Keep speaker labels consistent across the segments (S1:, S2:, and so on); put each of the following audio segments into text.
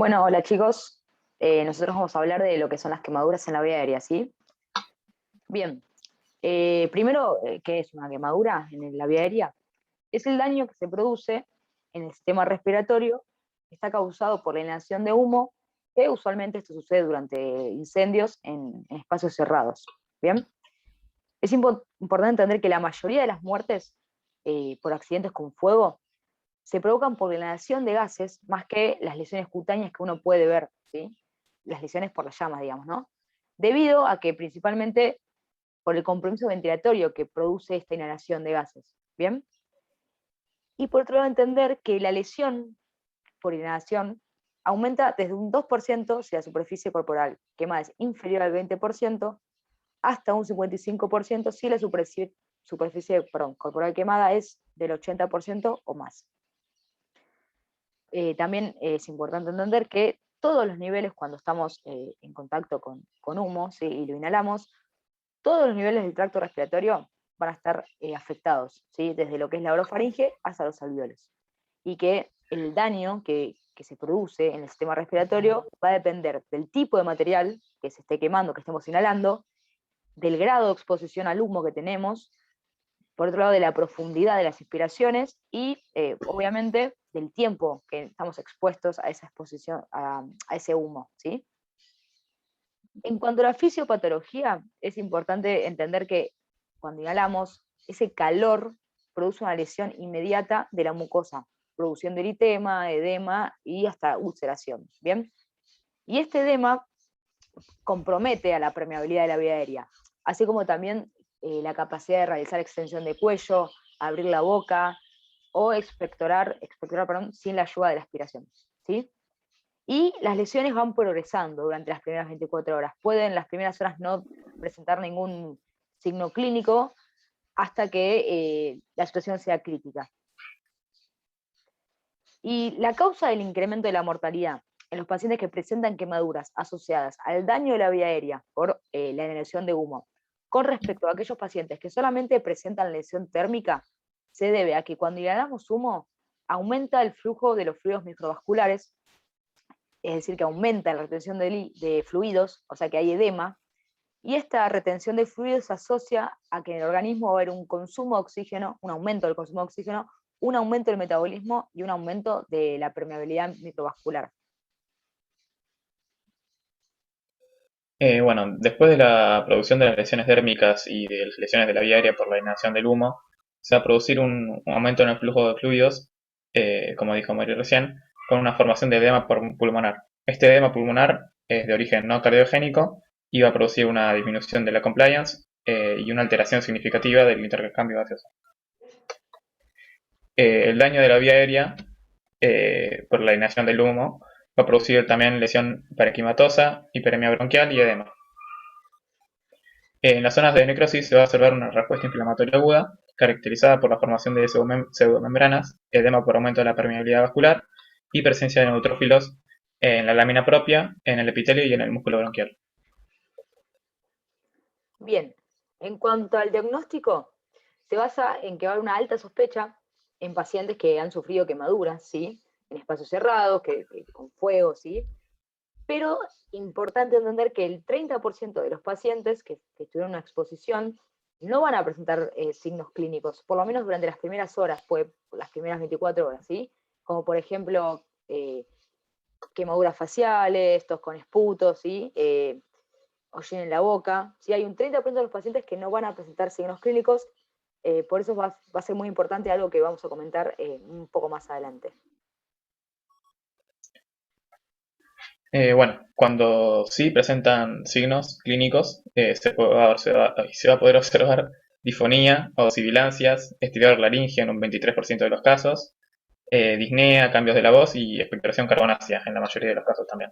S1: Bueno, hola chicos. Nosotros vamos a hablar de lo que son las quemaduras en la vía aérea, ¿sí? Bien, primero, ¿qué es una quemadura en la vía aérea? Es el daño que se produce en el sistema respiratorio, que está causado por la inhalación de humo, que usualmente esto sucede durante incendios en espacios cerrados. Bien, es importante entender que la mayoría de las muertes por accidentes con fuego se provocan por la inhalación de gases más que las lesiones cutáneas que uno puede ver, ¿sí? Las lesiones por las llamas, digamos, ¿no? Debido a que principalmente por el compromiso ventilatorio que produce esta inhalación de gases, ¿bien? Y por otro lado, entender que la lesión por inhalación aumenta desde un 2% si la superficie corporal quemada es inferior al 20%, hasta un 55% si la superficie corporal quemada es del 80% o más. También es importante entender que todos los niveles, cuando estamos en contacto con humo, ¿sí? Y lo inhalamos, todos los niveles del tracto respiratorio van a estar afectados, ¿sí? Desde lo que es la orofaringe hasta los alveolos. Y que el daño que se produce en el sistema respiratorio va a depender del tipo de material que se esté quemando, que estemos inhalando, del grado de exposición al humo que tenemos, por otro lado de la profundidad de las inspiraciones y obviamente del tiempo que estamos expuestos a esa exposición, a ese humo, ¿sí? En cuanto a la fisiopatología, es importante entender que cuando inhalamos, ese calor produce una lesión inmediata de la mucosa, produciendo eritema, edema y hasta ulceración, ¿bien? Y este edema compromete a la permeabilidad de la vía aérea, así como también la capacidad de realizar extensión de cuello, abrir la boca o expectorar perdón, sin la ayuda de la aspiración, ¿sí? Y las lesiones van progresando durante las primeras 24 horas. Pueden las primeras horas no presentar ningún signo clínico hasta que la situación sea crítica. Y la causa del incremento de la mortalidad en los pacientes que presentan quemaduras asociadas al daño de la vía aérea por la inhalación de humo, con respecto a aquellos pacientes que solamente presentan lesión térmica, se debe a que cuando inhalamos humo aumenta el flujo de los fluidos microvasculares, es decir, que aumenta la retención de fluidos, o sea que hay edema, y esta retención de fluidos se asocia a que en el organismo va a haber un consumo de oxígeno, un aumento del consumo de oxígeno, un aumento del metabolismo y un aumento de la permeabilidad microvascular.
S2: Bueno, después de la producción de las lesiones dérmicas y de las lesiones de la vía aérea por la inhalación del humo, se va a producir un aumento en el flujo de fluidos, como dijo Mario recién, con una formación de edema pulmonar. Este edema pulmonar es de origen no cardiogénico y va a producir una disminución de la compliance y una alteración significativa del intercambio gaseoso. El daño de la vía aérea por la inhalación del humo va a producir también lesión parenquimatosa, hiperemia bronquial y edema. En las zonas de necrosis se va a observar una respuesta inflamatoria aguda, caracterizada por la formación de pseudomembranas, edema por aumento de la permeabilidad vascular y presencia de neutrófilos en la lámina propia, en el epitelio y en el músculo bronquial.
S1: Bien, en cuanto al diagnóstico, se basa en que va a haber una alta sospecha en pacientes que han sufrido quemaduras, ¿sí? En espacios cerrados, con fuego, ¿sí? Pero importante entender que el 30% de los pacientes que tuvieron una exposición no van a presentar signos clínicos, por lo menos durante las primeras horas, las primeras 24 horas, ¿sí? Como por ejemplo quemaduras faciales, tos con esputos, ¿sí? Hollín en la boca. ¿Sí? Hay un 30% de los pacientes que no van a presentar signos clínicos, por eso va a ser muy importante algo que vamos a comentar un poco más adelante.
S2: Bueno, cuando sí presentan signos clínicos, se va a poder observar difonía o sibilancias, estirado laringe en un 23% de los casos, disnea, cambios de la voz y expectoración carbonácea en la mayoría de los casos también.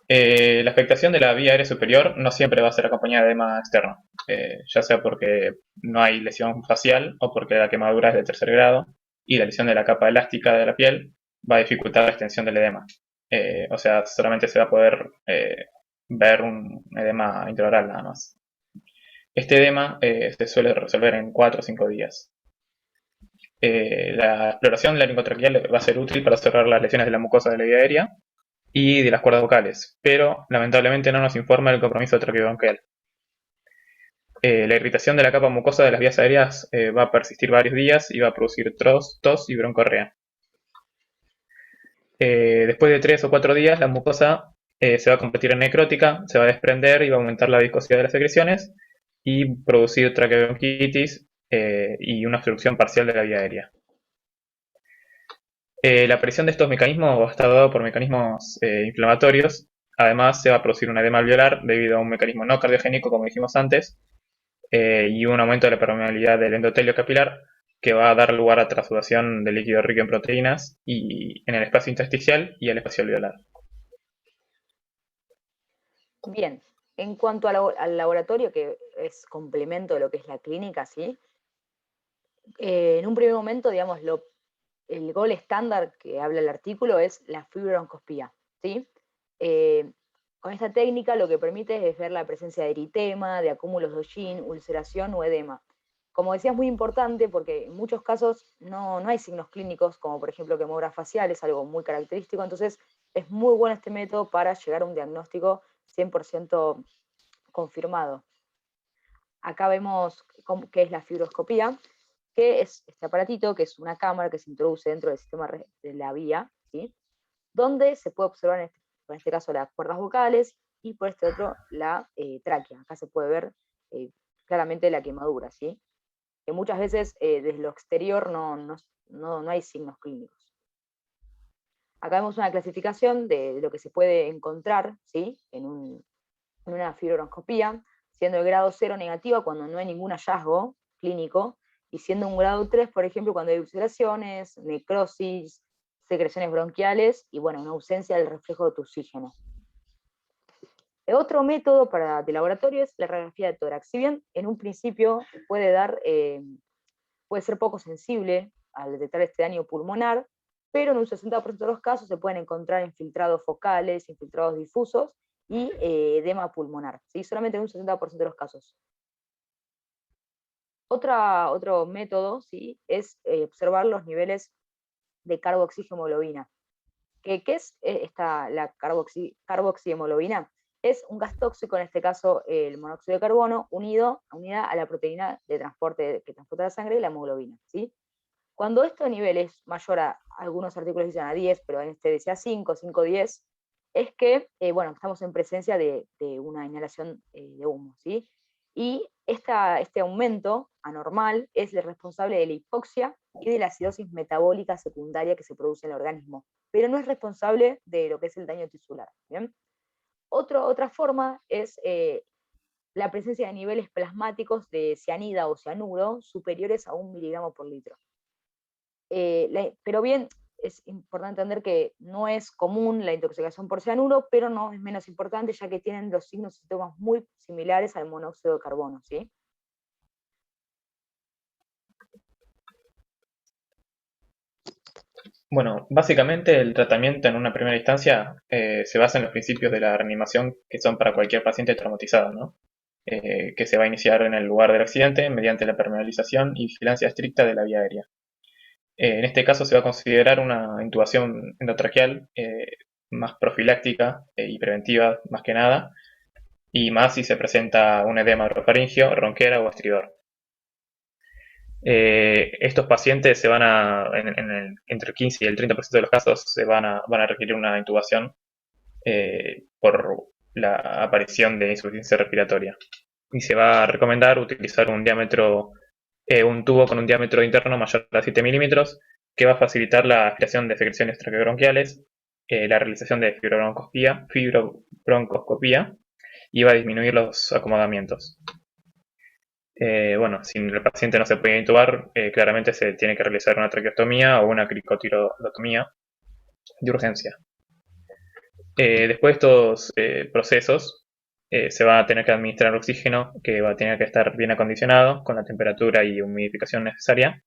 S2: La afectación de la vía aérea superior no siempre va a ser acompañada de edema externo, ya sea porque no hay lesión facial o porque la quemadura es de tercer grado y la lesión de la capa elástica de la piel va a dificultar la extensión del edema. O sea, solamente se va a poder ver un edema intraoral nada más. Este edema se suele resolver en 4 o 5 días. La exploración laringotraqueal va a ser útil para observar las lesiones de la mucosa de la vía aérea y de las cuerdas vocales, pero lamentablemente no nos informa del compromiso traqueobronquial. La irritación de la capa mucosa de las vías aéreas va a persistir varios días y va a producir tos y broncorrea. Después de 3 o 4 días, la mucosa se va a convertir en necrótica, se va a desprender y va a aumentar la viscosidad de las secreciones y producir traqueobronquitis y una obstrucción parcial de la vía aérea. La aparición de estos mecanismos está dado por mecanismos inflamatorios. Además, se va a producir un edema alveolar debido a un mecanismo no cardiogénico, como dijimos antes, y un aumento de la permeabilidad del endotelio capilar, que va a dar lugar a transsudación de líquido rico en proteínas y en el espacio intersticial y el espacio alveolar.
S1: Bien, en cuanto al laboratorio, que es complemento de lo que es la clínica, ¿sí? En un primer momento, digamos, el gol estándar que habla el artículo es la fibrobroncoscopía, ¿sí? Con esta técnica lo que permite es ver la presencia de eritema, de acúmulos de hollín, ulceración o edema. Como decía, es muy importante porque en muchos casos no hay signos clínicos, como por ejemplo quemadura facial, es algo muy característico, entonces es muy bueno este método para llegar a un diagnóstico 100% confirmado. Acá vemos qué es la fibroscopía, que es este aparatito, que es una cámara que se introduce dentro del sistema de la vía, ¿sí? Donde se puede observar, en este caso, las cuerdas vocales y por este otro la tráquea. Acá se puede ver claramente la quemadura, ¿sí? Que muchas veces desde lo exterior no hay signos clínicos. Acá vemos una clasificación de lo que se puede encontrar, ¿sí? En una fibroscopía, siendo el grado 0 negativa cuando no hay ningún hallazgo clínico, y siendo un grado 3, por ejemplo, cuando hay ulceraciones, necrosis, secreciones bronquiales y, bueno, una ausencia del reflejo de oxígeno. Otro método de laboratorio es la radiografía de tórax. Si bien en un principio puede ser poco sensible al detectar este daño pulmonar, pero en un 60% de los casos se pueden encontrar infiltrados focales, infiltrados difusos y edema pulmonar, ¿sí? Solamente en un 60% de los casos. Otro método, ¿sí? Es observar los niveles de carboxihemoglobina. ¿Qué es la carboxihemoglobina? Es un gas tóxico, en este caso el monóxido de carbono, unida a la proteína de transporte que transporta la sangre y la hemoglobina, ¿sí? Cuando este nivel es mayor algunos artículos dicen a 10, pero en este decía 5, 5, 10, es que, bueno, estamos en presencia de una inhalación de humo, ¿sí? Y este aumento anormal es el responsable de la hipoxia y de la acidosis metabólica secundaria que se produce en el organismo, pero no es responsable de lo que es el daño tisular, ¿bien? Otra forma es la presencia de niveles plasmáticos de cianida o cianuro superiores a 1 miligramo por litro. Pero bien, es importante entender que no es común la intoxicación por cianuro, pero no es menos importante, ya que tienen los signos y síntomas muy similares al monóxido de carbono, ¿sí?
S2: Bueno, básicamente el tratamiento en una primera instancia se basa en los principios de la reanimación que son para cualquier paciente traumatizado, ¿no? Que se va a iniciar en el lugar del accidente mediante la permeabilización y vigilancia estricta de la vía aérea. En este caso se va a considerar una intubación endotraqueal más profiláctica y preventiva más que nada, y más si se presenta un edema orofaringio, ronquera o estridor. Estos pacientes entre el 15 y el 30% de los casos van a requerir una intubación por la aparición de insuficiencia respiratoria. Y se va a recomendar utilizar un tubo con un diámetro interno mayor a 7 milímetros, que va a facilitar la aspiración de secreciones traqueobronquiales, la realización de fibrobroncoscopía y va a disminuir los acomodamientos. Bueno, si el paciente no se puede intubar, claramente se tiene que realizar una traqueostomía o una cricotirotomía de urgencia. Después de estos procesos, se va a tener que administrar oxígeno que va a tener que estar bien acondicionado con la temperatura y humidificación necesaria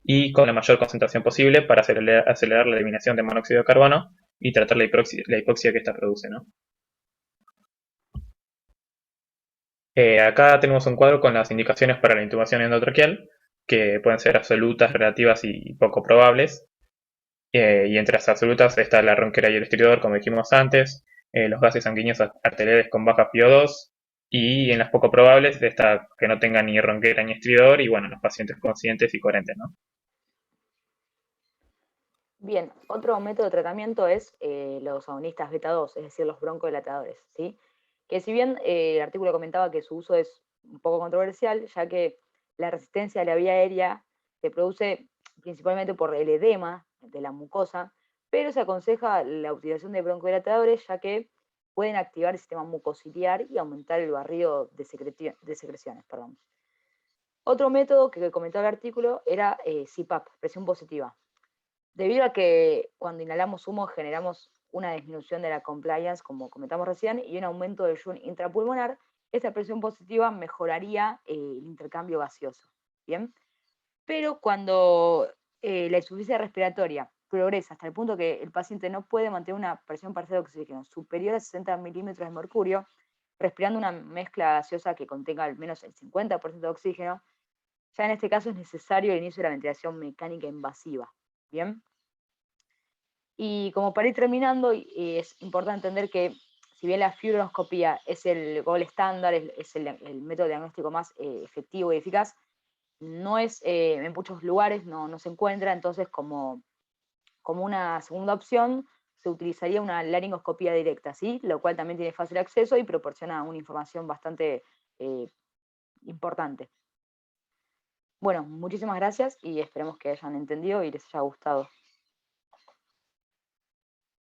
S2: y con la mayor concentración posible para acelerar la eliminación de monóxido de carbono y tratar la hipoxia que esta produce, ¿no? Acá tenemos un cuadro con las indicaciones para la intubación endotraqueal. que pueden ser absolutas, relativas y poco probables. Y entre las absolutas está la ronquera y el estridor, como dijimos antes, los gases sanguíneos arteriales con baja PO2, y en las poco probables está que no tengan ni ronquera ni estridor, y bueno, los pacientes conscientes y coherentes, ¿no?
S1: Bien, otro método de tratamiento es los agonistas beta 2, es decir, los broncodilatadores, ¿sí? Que si bien el artículo comentaba que su uso es un poco controversial, ya que la resistencia a la vía aérea se produce principalmente por el edema de la mucosa, pero se aconseja la utilización de broncodilatadores ya que pueden activar el sistema mucociliar y aumentar el barrido de secreciones. Perdón. Otro método que comentaba el artículo era CPAP, presión positiva. Debido a que cuando inhalamos humo generamos una disminución de la compliance, como comentamos recién, y un aumento del Jun intrapulmonar, esta presión positiva mejoraría el intercambio gaseoso. ¿Bien? Pero cuando la insuficiencia respiratoria progresa hasta el punto que el paciente no puede mantener una presión parcial de oxígeno superior a 60 milímetros de mercurio, respirando una mezcla gaseosa que contenga al menos el 50% de oxígeno, ya en este caso es necesario el inicio de la ventilación mecánica invasiva. ¿Bien? Y como para ir terminando, es importante entender que si bien la fibronoscopía es el gold estándar, es el método diagnóstico más efectivo y eficaz, no es en muchos lugares, no se encuentra, entonces como una segunda opción se utilizaría una laringoscopía directa, ¿sí? Lo cual también tiene fácil acceso y proporciona una información bastante importante. Bueno, muchísimas gracias y esperemos que hayan entendido y les haya gustado.